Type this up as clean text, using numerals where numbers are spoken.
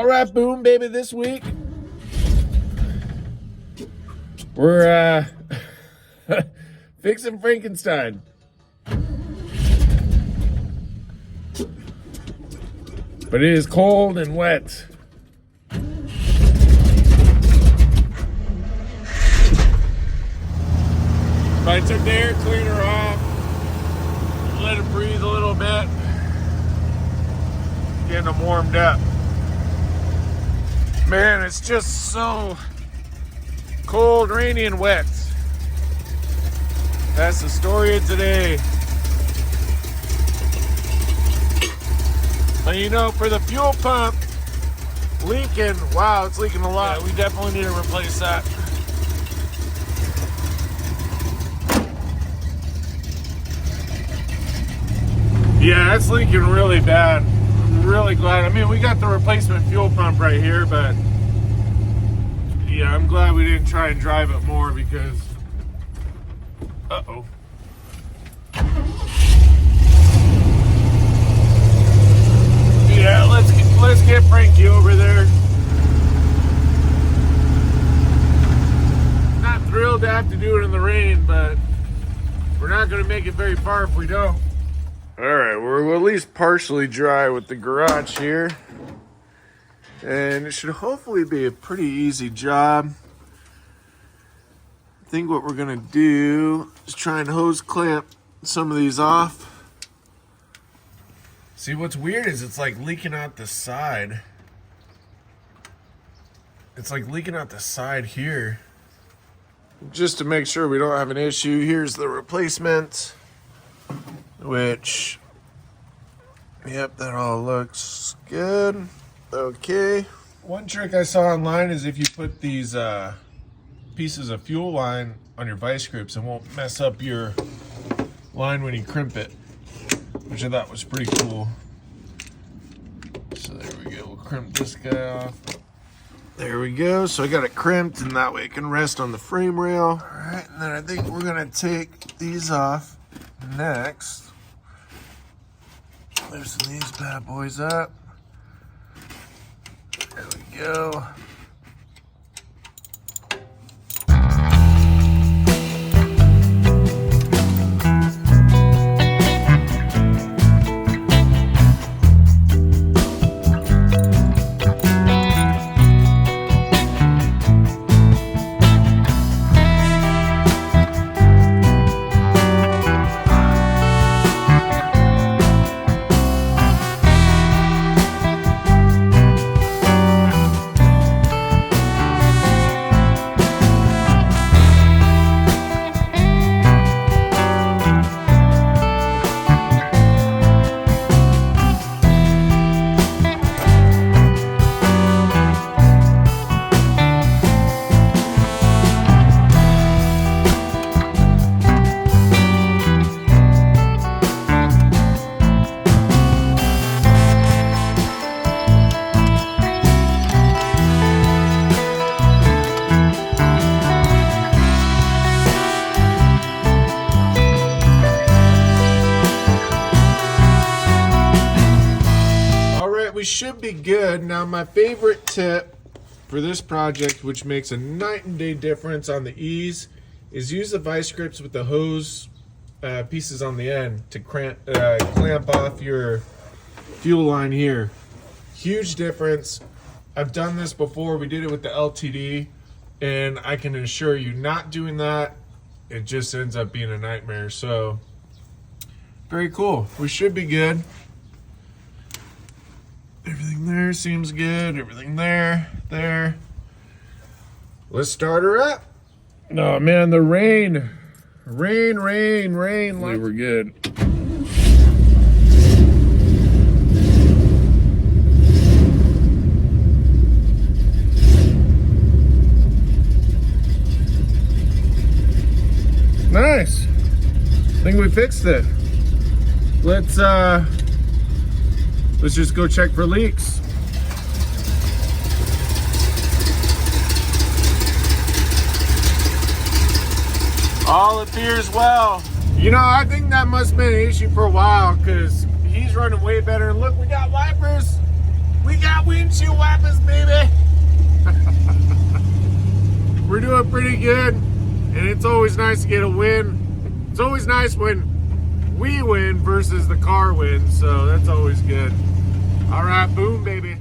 All right, boom, baby, this week we're fixing Frankenstein. But it is cold and wet. I took the air cleaner off, let it breathe a little bit, getting them warmed up. Man, it's just so cold, rainy, and wet. That's the story of today. But you know, for the fuel pump leaking, wow, it's leaking a lot. Yeah, we definitely need to replace that. Yeah, it's leaking really bad. I'm really glad. I mean, we got the replacement fuel pump right here, but yeah, I'm glad we didn't try and drive it more because, uh-oh. Yeah, let's get Frankie over there. Not thrilled to have to do it in the rain, but we're not going to make it very far if we don't. All right, we're at least partially dry with the garage here. And it should hopefully be a pretty easy job. I think what we're gonna do is try and hose clamp some of these off. See, what's weird is it's like leaking out the side. It's like leaking out the side here. Just to make sure we don't have an issue, here's the replacement. Which, yep, that all looks good. Okay. One trick I saw online is if you put these pieces of fuel line on your vice grips, it won't mess up your line when you crimp it, which I thought was pretty cool. So there we go. We'll crimp this guy off. There we go. So I got it crimped, and that way it can rest on the frame rail. All right, and then I think we're gonna take these off next. Loosen these bad boys up. There we go. We should be good. Now, my favorite tip for this project, which makes a night and day difference on the ease, is use the vice grips with the hose pieces on the end to clamp off your fuel line here. Huge difference. I've done this before. We did it with the LTD, and I can assure you, not doing that, it just ends up being a nightmare. So, very cool. We should be good. Everything there seems good. Everything there. Let's start her up. Oh man, the rain. Rain. We were good. Nice. I think we fixed it. Let's just go check for leaks. All appears well. You know, I think that must have been an issue for a while because he's running way better. And look, we got wipers. We got windshield wipers, baby. We're doing pretty good, and it's always nice to get a win. It's always nice when we win versus the car wins, so that's always good. All right, boom, baby.